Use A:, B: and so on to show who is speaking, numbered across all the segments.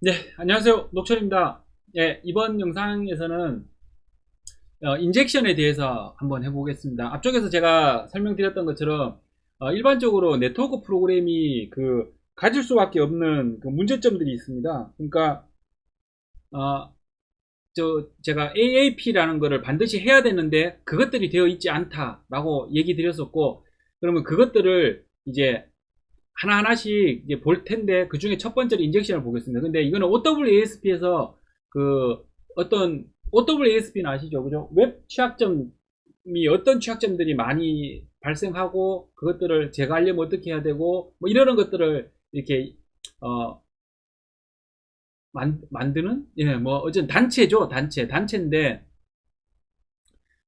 A: 네, 안녕하세요. 녹철입니다. 예, 이번 영상에서는 인젝션에 대해서 한번 해보겠습니다. 앞쪽에서 제가 설명드렸던 것처럼 일반적으로 네트워크 프로그램이 가질 수밖에 없는 그 문제점들이 있습니다. 그러니까 어, 제가 AAP라는 거를 반드시 해야 되는데 그것들이 되어 있지 않다라고 얘기 드렸었고, 그러면 그것들을 이제 하나하나씩 이제 볼 텐데, 그 중에 첫 번째로 인젝션을 보겠습니다. 근데 이거는 OWASP에서 그 어떤 OWASP는 아시죠? 그죠? 웹 취약점이 어떤 취약점들이 많이 발생하고 그것들을 제거하려면 어떻게 해야 되고 뭐 이러는 것들을 이렇게 어 만드는, 예, 뭐 어쨌든 단체죠. 단체인데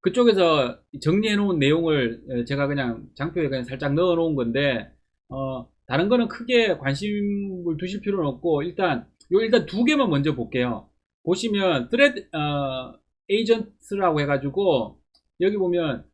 A: 그쪽에서 정리해 놓은 내용을 제가 그냥 장표에 그냥 살짝 넣어 놓은 건데, 다른 거는 크게 관심을 두실 필요는 없고, 일단 두 개만 먼저 볼게요. 보시면, thread, agents라고 해가지고, 여기 보면,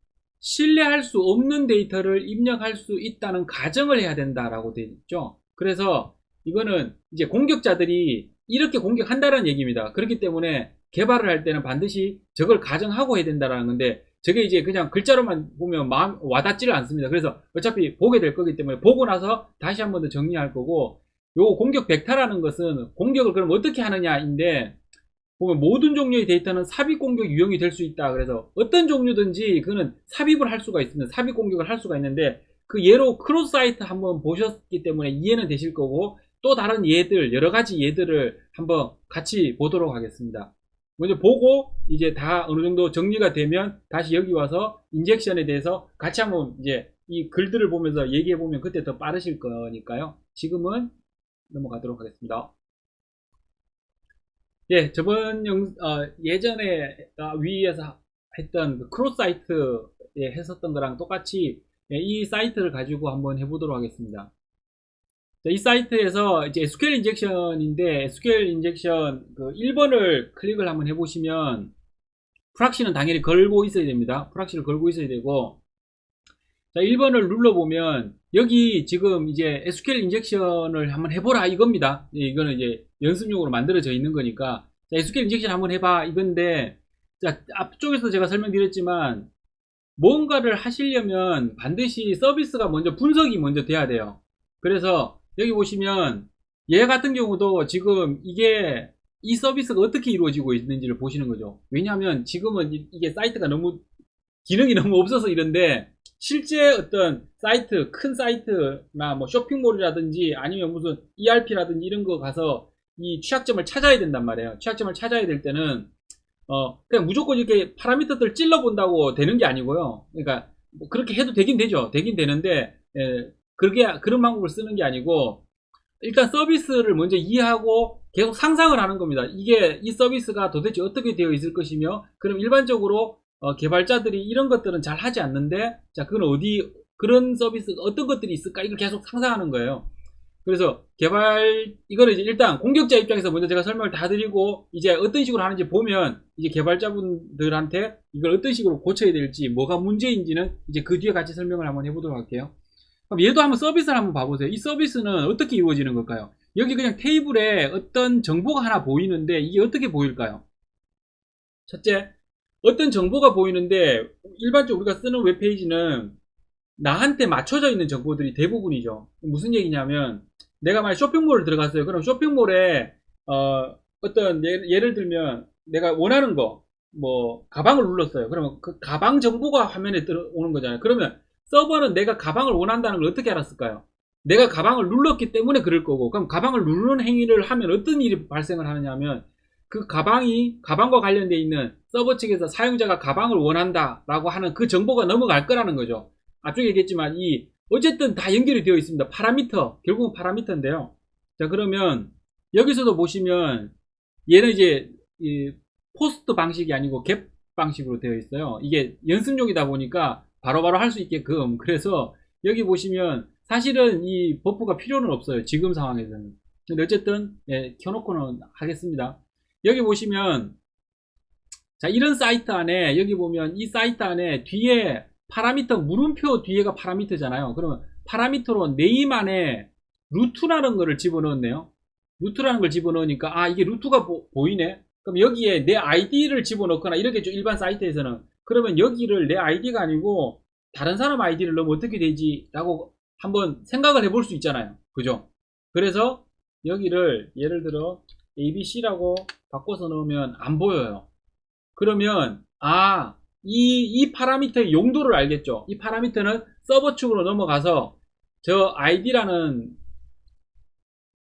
A: 신뢰할 수 없는 데이터를 입력할 수 있다는 가정을 해야 된다라고 되어 있죠. 그래서, 이거는 이제 공격자들이 이렇게 공격한다는 얘기입니다. 그렇기 때문에, 개발을 할 때는 반드시 저걸 가정하고 해야 된다는 건데, 저게 이제 그냥 글자로만 보면 마음 와닿지를 않습니다. 그래서 어차피 보게 될 거기 때문에 보고 나서 다시 한 번 더 정리할 거고, 요 공격 벡터라는 것은 공격을 그럼 어떻게 하느냐인데, 보면 모든 종류의 데이터는 삽입 공격 유형이 될 수 있다. 그래서 어떤 종류든지 그는 삽입을 할 수가 있습니다. 삽입 공격을 할 수가 있는데, 그 예로 크로스 사이트 한번 보셨기 때문에 이해는 되실 거고, 또 다른 예들, 여러 가지 예들을 한번 같이 보도록 하겠습니다. 먼저 보고 이제 다 어느 정도 정리가 되면 다시 여기 와서 인젝션에 대해서 같이 한번 이제 이 글들을 보면서 얘기해 보면 그때 더 빠르실 거니까요. 지금은 넘어가도록 하겠습니다. 예, 예전에 위에서 했던 그 크로스 사이트에 했었던 거랑 똑같이, 예, 이 사이트를 가지고 한번 해보도록 하겠습니다. 자, 이 사이트에서 이제 SQL 인젝션인데, SQL 인젝션 그 1번을 클릭을 한번 해보시면, 프락시는 당연히 걸고 있어야 됩니다. 프락시를 걸고 있어야 되고, 자, 1번을 눌러보면, 여기 지금 이제 SQL 인젝션을 한번 해보라 이겁니다. 예, 이거는 이제 연습용으로 만들어져 있는 거니까, 자, SQL 인젝션 한번 해봐 이건데, 자, 앞쪽에서 제가 설명드렸지만, 뭔가를 하시려면 반드시 서비스가 먼저 분석이 먼저 돼야 돼요. 그래서 여기 보시면 얘 같은 경우도 지금 이 서비스가 어떻게 이루어지고 있는지를 보시는 거죠. 왜냐하면 지금은 이게 사이트가 너무 기능이 너무 없어서 이런데, 실제 어떤 사이트, 큰 사이트나 뭐 쇼핑몰이라든지 아니면 무슨 ERP라든지 이런 거 가서 이 취약점을 찾아야 된단 말이에요. 취약점을 찾아야 될 때는 그냥 무조건 이렇게 파라미터들 찔러 본다고 되는 게 아니고요. 그러니까 뭐 그렇게 해도 되긴 되죠. 되긴 되는데, 예, 그런 방법을 쓰는 게 아니고, 일단 서비스를 먼저 이해하고 계속 상상을 하는 겁니다. 이 서비스가 도대체 어떻게 되어 있을 것이며, 그럼 일반적으로 개발자들이 이런 것들은 잘 하지 않는데, 자, 그런 서비스가 어떤 것들이 있을까? 이걸 계속 상상하는 거예요. 그래서 이거를 이제 일단 공격자 입장에서 먼저 제가 설명을 다 드리고, 이제 어떤 식으로 하는지 보면, 이제 개발자분들한테 이걸 어떤 식으로 고쳐야 될지, 뭐가 문제인지는 이제 그 뒤에 같이 설명을 한번 해보도록 할게요. 그럼 얘도 한번 서비스를 한번 봐보세요. 이 서비스는 어떻게 이루어지는 걸까요? 여기 그냥 테이블에 어떤 정보가 하나 보이는데, 이게 어떻게 보일까요? 첫째, 어떤 정보가 보이는데, 일반적으로 우리가 쓰는 웹페이지는 나한테 맞춰져 있는 정보들이 대부분이죠. 무슨 얘기냐면, 내가 만약 쇼핑몰을 들어갔어요. 그럼 쇼핑몰에 어떤 예를 들면 내가 원하는 거, 뭐 가방을 눌렀어요. 그러면 그 가방 정보가 화면에 들어오는 거잖아요. 그러면 서버는 내가 가방을 원한다는 걸 어떻게 알았을까요? 내가 가방을 눌렀기 때문에 그럴 거고, 그럼 가방을 누르는 행위를 하면 어떤 일이 발생을 하느냐 하면, 그 가방과 관련되어 있는 서버 측에서 사용자가 가방을 원한다라고 하는 그 정보가 넘어갈 거라는 거죠. 앞쪽에 얘기했지만 어쨌든 다 연결이 되어 있습니다. 결국은 파라미터인데요. 자, 그러면 여기서도 보시면 얘는 이제 포스트 방식이 아니고 갭 방식으로 되어 있어요. 이게 연습용이다 보니까 바로바로 할 수 있게끔. 그래서 여기 보시면 사실은 이 버프가 필요는 없어요. 지금 상황에서는. 근데 어쨌든, 예, 켜놓고는 하겠습니다. 여기 보시면, 자, 이런 사이트 안에, 여기 보면 이 사이트 안에 뒤에 물음표 뒤에가 파라미터잖아요. 그러면 파라미터로 네임 안에 루트라는 거를 집어넣었네요. 루트라는 걸 집어넣으니까 아 이게 루트가 보이네. 그럼 여기에 내 아이디를 집어넣거나 이렇게죠. 일반 사이트에서는. 그러면 여기를 내 아이디가 아니고 다른 사람 아이디를 넣으면 어떻게 되지? 라고 한번 생각을 해볼 수 있잖아요. 그죠? 그래서 여기를 예를 들어 ABC라고 바꿔서 넣으면 안 보여요. 그러면 이 파라미터의 용도를 알겠죠. 이 파라미터는 서버 측으로 넘어가서 저 id라는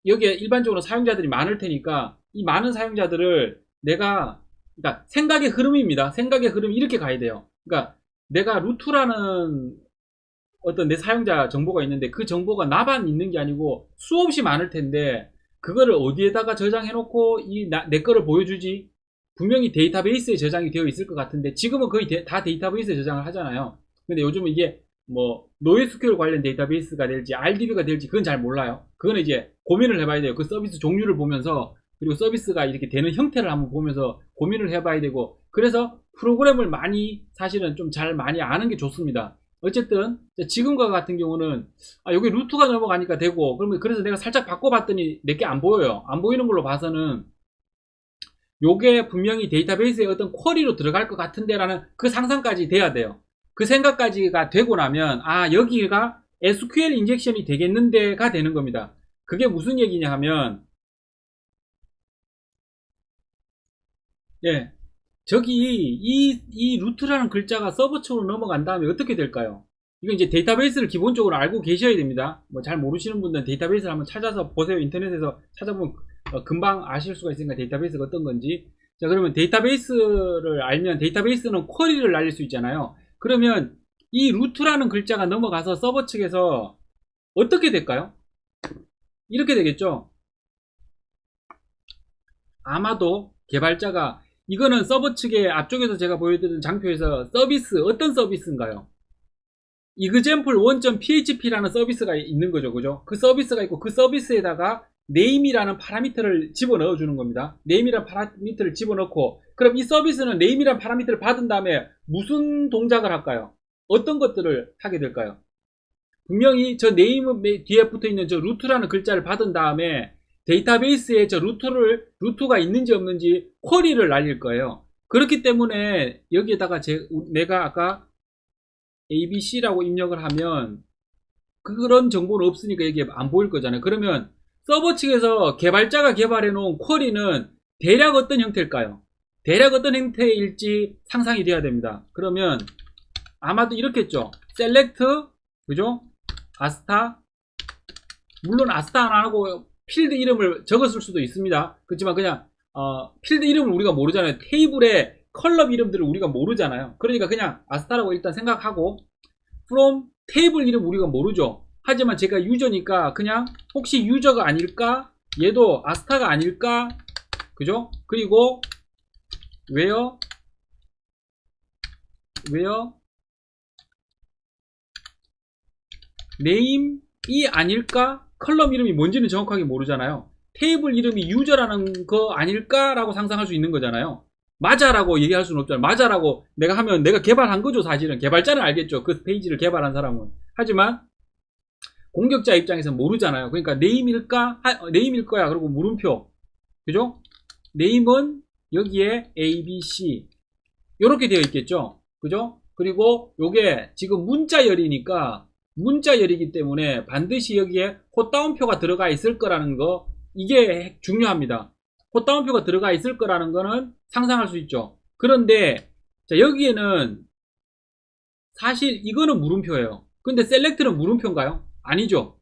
A: 여기에 일반적으로 사용자들이 많을 테니까 이 많은 사용자들을 내가 그러니까 생각의 흐름입니다. 생각의 흐름이 이렇게 가야 돼요. 그러니까 내가 루트라는 어떤 내 사용자 정보가 있는데 그 정보가 나만 있는 게 아니고 수없이 많을 텐데 그거를 어디에다가 저장해 놓고 내 거를 보여주지? 분명히 데이터베이스에 저장이 되어 있을 것 같은데 지금은 거의 다 데이터베이스에 저장을 하잖아요. 근데 요즘은 이게 뭐 NoSQL 관련 데이터베이스가 될지 RDB가 될지 그건 잘 몰라요. 그거는 이제 고민을 해봐야 돼요. 그 서비스 종류를 보면서 그리고 서비스가 이렇게 되는 형태를 한번 보면서 고민을 해봐야 되고 그래서 프로그램을 많이 사실은 좀 잘 많이 아는 게 좋습니다. 어쨌든 지금과 같은 경우는 여기 루트가 넘어가니까 되고 그러면 그래서 내가 살짝 바꿔봤더니 내게 안 보여요. 안 보이는 걸로 봐서는 요게 분명히 데이터베이스에 어떤 쿼리로 들어갈 것 같은데 라는 그 상상까지 돼야 돼요. 그 생각까지가 되고 나면 여기가 SQL 인젝션이 되겠는데가 되는 겁니다. 그게 무슨 얘기냐 하면 저기 이 루트라는 글자가 서버 측으로 넘어간 다음에 어떻게 될까요? 이건 이제 데이터베이스를 기본적으로 알고 계셔야 됩니다. 뭐 잘 모르시는 분들은 데이터베이스를 한번 찾아서 보세요. 인터넷에서 찾아보면 금방 아실 수가 있으니까 데이터베이스가 어떤 건지. 자, 그러면 데이터베이스를 알면 데이터베이스는 쿼리를 날릴 수 있잖아요. 그러면 이 루트라는 글자가 넘어가서 서버 측에서 어떻게 될까요? 이렇게 되겠죠. 아마도 개발자가 이거는 서버 측에 앞쪽에서 제가 보여드린 장표에서 서비스 어떤 서비스인가요? example 1.php라는 서비스가 있는 거죠. 그죠? 그 서비스가 있고 그 서비스에다가 name이라는 파라미터를 집어넣어 주는 겁니다. name이라는 파라미터를 집어넣고 그럼 이 서비스는 name이라는 파라미터를 받은 다음에 무슨 동작을 할까요? 어떤 것들을 하게 될까요? 분명히 저 name 뒤에 붙어있는 저 루트라는 글자를 받은 다음에 데이터베이스에 저 루트가 있는지 없는지 쿼리를 날릴 거예요. 그렇기 때문에 여기에다가 내가 아까 ABC라고 입력을 하면 그런 정보는 없으니까 여기에 안 보일 거잖아요. 그러면 서버 측에서 개발자가 개발해 놓은 쿼리는 대략 어떤 형태일까요? 대략 어떤 형태일지 상상이 돼야 됩니다. 그러면 아마도 이렇겠죠. select, 그죠? 아스타, 물론 아스타 안 하고 필드 이름을 적었을 수도 있습니다. 그렇지만 그냥 필드 이름을 우리가 모르잖아요. 테이블의 컬럼 이름들을 우리가 모르잖아요. 그러니까 그냥 아스타라고 일단 생각하고 from 테이블 이름 우리가 모르죠. 하지만 제가 유저니까 그냥 혹시 유저가 아닐까? 얘도 아스타가 아닐까? 그죠? 그리고 where name이 아닐까? 컬럼 이름이 뭔지는 정확하게 모르잖아요. 테이블 이름이 유저라는 거 아닐까라고 상상할 수 있는 거잖아요. 맞아라고 얘기할 수는 없잖아요. 맞아라고 내가 하면 내가 개발한 거죠. 사실은 개발자는 알겠죠. 그 페이지를 개발한 사람은. 하지만 공격자 입장에서는 모르잖아요. 그러니까 네임일까? 네임일 거야. 그리고 물음표. 그죠? 네임은 여기에 ABC 이렇게 되어 있겠죠. 그죠? 그리고 요게 지금 문자열이니까 문자열이기 때문에 반드시 여기에 콧다운표가 들어가 있을 거라는 거 이게 중요합니다. 콧다운표가 들어가 있을 거라는 거는 상상할 수 있죠. 그런데 자, 여기에는 사실 이거는 물음표예요. 근데 셀렉트는 물음표인가요? 아니죠.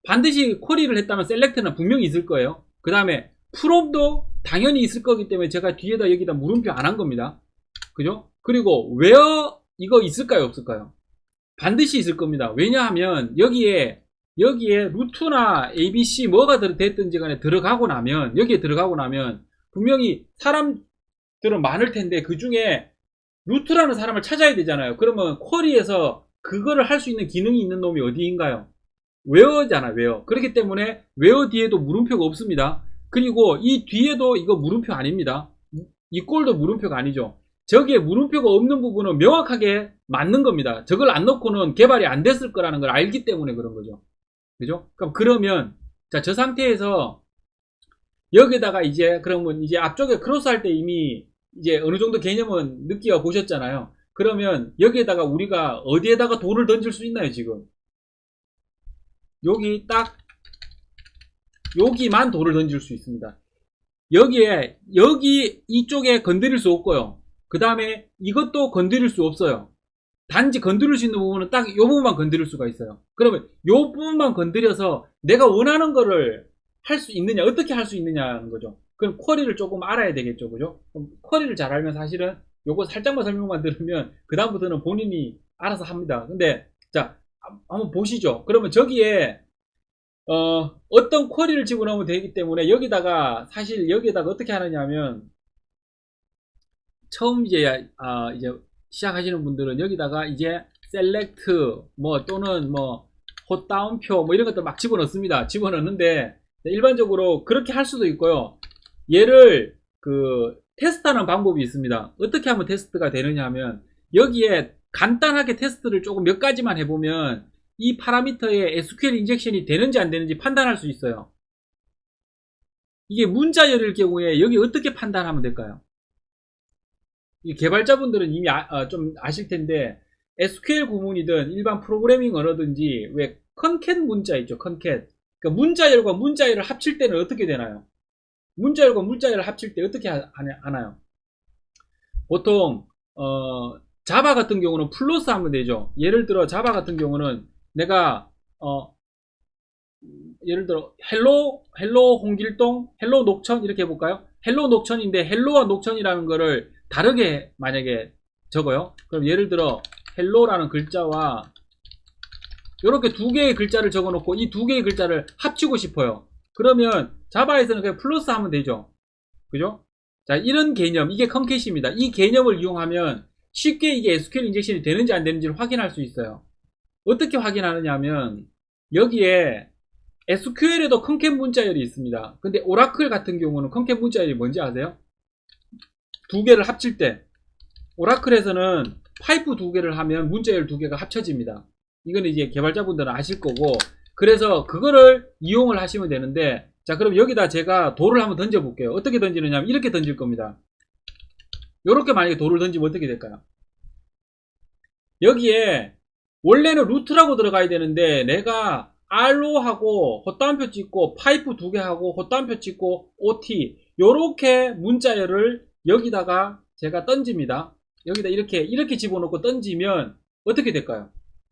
A: 반드시 쿼리를 했다면 셀렉트는 분명히 있을 거예요. 그 다음에 프롬도 당연히 있을 거기 때문에 제가 뒤에다 여기다 물음표 안 한 겁니다. 그죠? 그리고 where 이거 있을까요? 없을까요? 반드시 있을 겁니다. 왜냐하면 여기에 루트나 ABC 뭐가 됐든지 간에 들어가고 나면 여기에 들어가고 나면 분명히 사람들은 많을 텐데 그 중에 루트라는 사람을 찾아야 되잖아요. 그러면 쿼리에서 그거를 할 수 있는 기능이 있는 놈이 어디인가요? where잖아, where. 그렇기 때문에 where 뒤에도 물음표가 없습니다. 그리고 이 뒤에도 이거 물음표 아닙니다. 이 꼴도 물음표가 아니죠. 저기에 물음표가 없는 부분은 명확하게 맞는 겁니다. 저걸 안 넣고는 개발이 안 됐을 거라는 걸 알기 때문에 그런 거죠. 그죠? 그러면 자, 저 상태에서 여기다가 이제 그러면 이제 앞쪽에 크로스 할 때 이미 이제 어느 정도 개념은 느끼어 보셨잖아요. 그러면 여기에다가 우리가 어디에다가 돌을 던질 수 있나요, 지금? 여기 딱 여기만 돌을 던질 수 있습니다. 여기 이쪽에 건드릴 수 없고요. 그 다음에 이것도 건드릴 수 없어요. 단지 건드릴 수 있는 부분은 딱 이 부분만 건드릴 수가 있어요. 그러면 이 부분만 건드려서 내가 원하는 거를 할 수 있느냐, 어떻게 할 수 있느냐는 거죠. 그럼 쿼리를 조금 알아야 되겠죠, 그죠? 그럼 쿼리를 잘 알면 사실은 요거 살짝만 설명만 들으면 그 다음부터는 본인이 알아서 합니다. 근데 자, 한번 보시죠. 그러면 저기에 어떤 쿼리를 집어넣으면 되기 때문에 여기다가 사실 여기에다가 어떻게 하느냐 하면 처음 이제 시작하시는 분들은 여기다가 이제 셀렉트 뭐 또는 뭐 헛다운표 뭐 이런 것들 막 집어넣습니다. 집어넣는데 일반적으로 그렇게 할 수도 있고요. 얘를 테스트하는 방법이 있습니다. 어떻게 하면 테스트가 되느냐 하면 여기에 간단하게 테스트를 조금 몇 가지만 해보면 이 파라미터에 SQL 인젝션이 되는지 안 되는지 판단할 수 있어요. 이게 문자열일 경우에 여기 어떻게 판단하면 될까요? 이 개발자분들은 이미 좀 아실 텐데 SQL 구문이든 일반 프로그래밍 언어든지 왜 컨캣 문자 있죠, 컨캣. 그러니까 문자열과 문자열을 합칠 때는 어떻게 되나요? 문자열과 문자열을 합칠 때 어떻게 하나요? 보통 자바 같은 경우는 플러스 하면 되죠. 예를 들어 자바 같은 경우는 내가 예를 들어 헬로 홍길동, 헬로 녹천 이렇게 해볼까요? 헬로 녹천인데 헬로와 녹천이라는 거를 다르게 만약에 적어요. 그럼 예를 들어 헬로라는 글자와 이렇게 두 개의 글자를 적어놓고 이 두 개의 글자를 합치고 싶어요. 그러면 자바에서는 그냥 플러스 하면 되죠. 그죠? 자, 이런 개념, 이게 컨캣입니다. 이 개념을 이용하면 쉽게 이게 SQL 인젝션이 되는지 안 되는지를 확인할 수 있어요. 어떻게 확인하느냐 하면 여기에 SQL에도 컨캣 문자열이 있습니다. 근데 오라클 같은 경우는 컨캣 문자열이 뭔지 아세요? 두 개를 합칠 때 오라클에서는 파이프 두 개를 하면 문자열 두 개가 합쳐집니다. 이거는 이제 개발자분들은 아실 거고, 그래서 그거를 이용을 하시면 되는데, 자, 그럼 여기다 제가 돌을 한번 던져 볼게요. 어떻게 던지느냐 하면 이렇게 던질 겁니다. 이렇게 만약에 돌을 던지면 어떻게 될까요? 여기에 원래는 루트라고 들어가야 되는데 내가 R로 하고 헛다운표 찍고 파이프 두 개 하고 헛다운표 찍고 OT 요렇게 문자열을 여기다가 제가 던집니다. 여기다 이렇게 집어넣고 던지면 어떻게 될까요?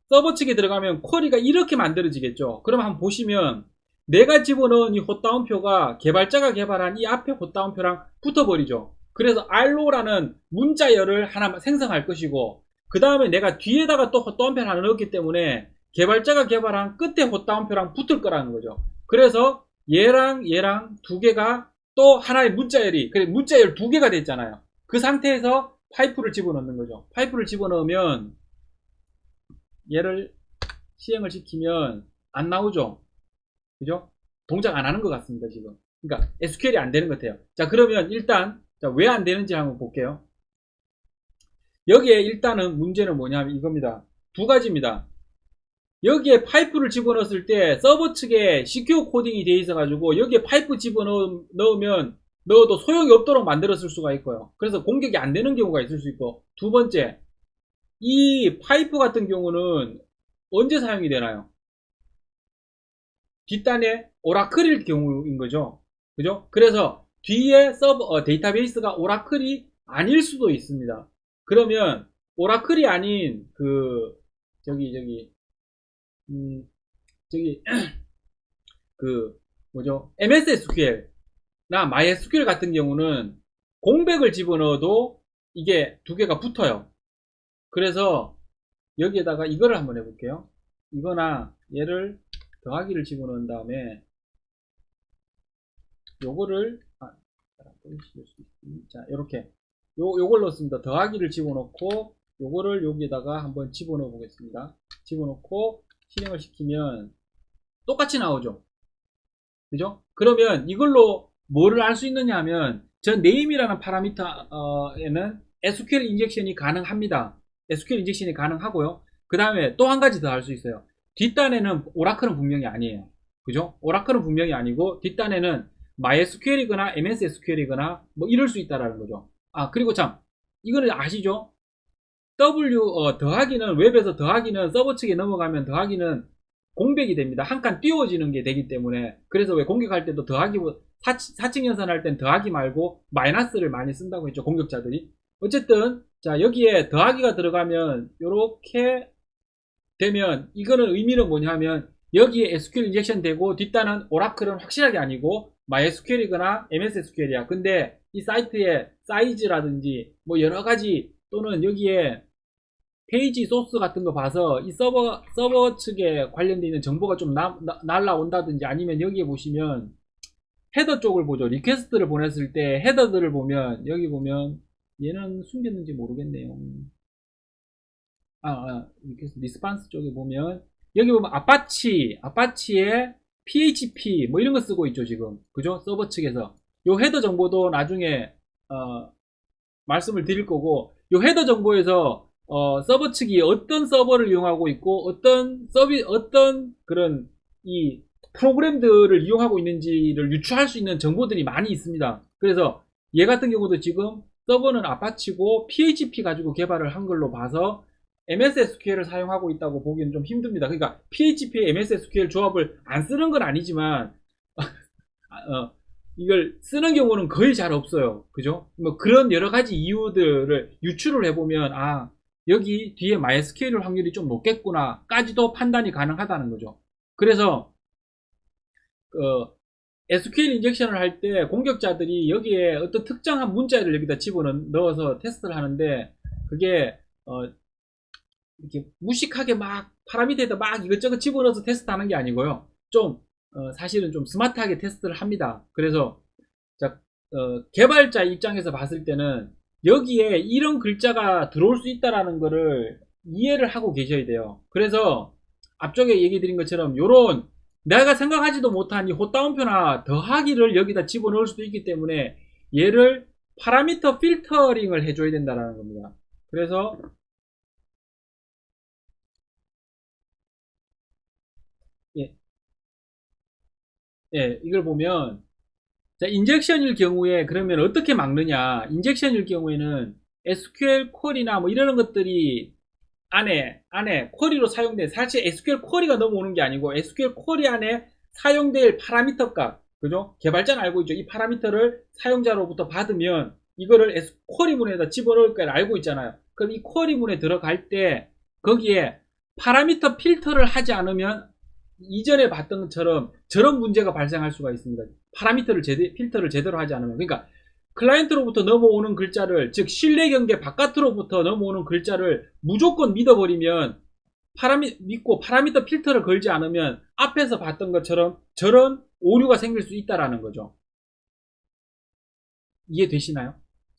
A: 서버 측에 들어가면 쿼리가 이렇게 만들어지겠죠. 그럼 한번 보시면 내가 집어넣은 이 헛다운표가 개발자가 개발한 이 앞에 헛다운표랑 붙어버리죠. 그래서 R로라는 문자열을 하나 생성할 것이고, 그 다음에 내가 뒤에다가 또 헛다운표를 하나 넣었기 때문에 개발자가 개발한 끝에 헛다운표랑 붙을 거라는 거죠. 그래서 얘랑 두 개가 또 하나의 문자열이, 그래 문자열 두 개가 됐잖아요. 그 상태에서 파이프를 집어넣는 거죠. 파이프를 집어넣으면 얘를 시행을 시키면 안 나오죠. 그죠? 동작 안 하는 것 같습니다, 지금. 그러니까 SQL이 안 되는 것 같아요. 자, 그러면 일단 왜 안 되는지 한번 볼게요. 여기에 일단은 문제는 뭐냐면 이겁니다. 두 가지입니다. 여기에 파이프를 집어넣었을 때 서버 측에 시큐어 코딩이 되어 있어 가지고 여기에 파이프 집어넣으면 넣어도 소용이 없도록 만들었을 수가 있고요. 그래서 공격이 안 되는 경우가 있을 수 있고, 두 번째, 이 파이프 같은 경우는 언제 사용이 되나요? 뒷단에 오라클일 경우인 거죠. 그죠? 그래서 뒤에 데이터베이스가 오라클이 아닐 수도 있습니다. 그러면 오라클이 아닌 MS SQL나 MySQL 같은 경우는 공백을 집어넣어도 이게 두 개가 붙어요. 그래서 여기에다가 이거를 한번 해볼게요. 이거나 얘를 더하기를 집어넣은 다음에 요거를 자, 이렇게 요걸 넣습니다. 더하기를 집어넣고 요거를 여기에다가 한번 집어넣어 보겠습니다. 집어넣고 실행을 시키면 똑같이 나오죠. 그죠? 그러면 이걸로 뭐를 알 수 있느냐 하면 저 name이라는 파라미터에는 SQL 인젝션이 가능합니다. SQL 인젝션이 가능하고요. 그 다음에 또 한 가지 더 할 수 있어요. 뒷단에는 오라클은 분명히 아니에요. 그죠? 오라클은 분명히 아니고 뒷단에는 MySQL이거나 MS SQL이거나 뭐 이럴 수 있다라는 거죠. 아, 그리고 참, 이거는 아시죠? 더하기는, 웹에서 더하기는 서버 측에 넘어가면 더하기는 공백이 됩니다. 한 칸 띄워지는 게 되기 때문에. 그래서 왜 공격할 때도 더하기, 사칙 연산할 땐 더하기 말고 마이너스를 많이 쓴다고 했죠, 공격자들이. 어쨌든, 자, 여기에 더하기가 들어가면, 요렇게 되면, 이거는 의미는 뭐냐면, 여기에 SQL 인젝션 되고, 뒷단은 오라클은 확실하게 아니고, MySQL이거나 MS SQL이야. 근데 이 사이트의 사이즈라든지, 뭐 여러 가지, 또는 여기에 페이지 소스 같은 거 봐서 이 서버 측에 관련되어 있는 정보가 좀 날라온다든지 아니면 여기에 보시면 헤더 쪽을 보죠. 리퀘스트를 보냈을 때 헤더들을 보면 여기 보면 얘는 숨겼는지 모르겠네요. 리스판스 쪽에 보면 여기 보면 아파치의 PHP 뭐 이런 거 쓰고 있죠 지금. 그죠? 서버 측에서 요 헤더 정보도 나중에 말씀을 드릴 거고 요 헤더 정보에서 서버 측이 어떤 서버를 이용하고 있고 어떤 그런 이 프로그램들을 이용하고 있는지를 유추할 수 있는 정보들이 많이 있습니다. 그래서 얘 같은 경우도 지금 서버는 아파치고 PHP 가지고 개발을 한 걸로 봐서 MS SQL을 사용하고 있다고 보기는 좀 힘듭니다. 그러니까 PHP에 MS SQL 조합을 안 쓰는 건 아니지만 이걸 쓰는 경우는 거의 잘 없어요. 그죠? 뭐 그런 여러 가지 이유들을 유추를 해보면 여기 뒤에 MySQL 확률이 좀 높겠구나 까지도 판단이 가능하다는 거죠. 그래서 SQL 인젝션을 할 때 공격자들이 여기에 어떤 특정한 문자를 여기다 집어넣어서 테스트를 하는데 그게 이렇게 무식하게 막 파라미터에다 막 이것저것 집어넣어서 테스트하는 게 아니고요. 좀 사실은 좀 스마트하게 테스트를 합니다. 그래서 개발자 입장에서 봤을 때는 여기에 이런 글자가 들어올 수 있다라는 거를 이해를 하고 계셔야 돼요. 그래서 앞쪽에 얘기 드린 것처럼 요런 내가 생각하지도 못한 이 헛다운표나 더하기를 여기다 집어넣을 수도 있기 때문에 얘를 파라미터 필터링을 해줘야 된다는 겁니다. 그래서 이걸 보면 자, 인젝션일 경우에 그러면 어떻게 막느냐? 인젝션일 경우에는 SQL 쿼리나 뭐 이러는 것들이 안에 쿼리로 사용된 사실 SQL 쿼리가 넘어오는 게 아니고 SQL 쿼리 안에 사용될 파라미터 값, 그죠? 개발자는 알고 있죠. 이 파라미터를 사용자로부터 받으면 이거를 쿼리문에다 집어넣을 걸 알고 있잖아요. 그럼 이 쿼리문에 들어갈 때 거기에 파라미터 필터를 하지 않으면 이전에 봤던 것처럼 저런 문제가 발생할 수가 있습니다. 필터를 제대로 하지 않으면. 그러니까 클라이언트로부터 넘어오는 글자를, 즉 신뢰 경계 바깥으로부터 넘어오는 글자를 무조건 믿어버리면 믿고 파라미터 필터를 걸지 않으면 앞에서 봤던 것처럼 저런 오류가 생길 수 있다라는 거죠. 이해되시나요?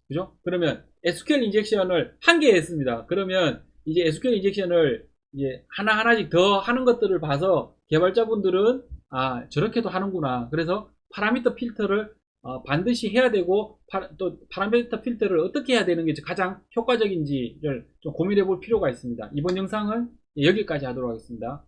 A: 그죠? 그러면 SQL 인젝션을 한 개 했습니다. 그러면 이제 SQL 인젝션을 이제 하나하나씩 더 하는 것들을 봐서 개발자분들은 저렇게도 하는구나. 그래서 파라미터 필터를 반드시 해야 되고 또 파라미터 필터를 어떻게 해야 되는 게 가장 효과적인지를 좀 고민해 볼 필요가 있습니다. 이번 영상은 여기까지 하도록 하겠습니다.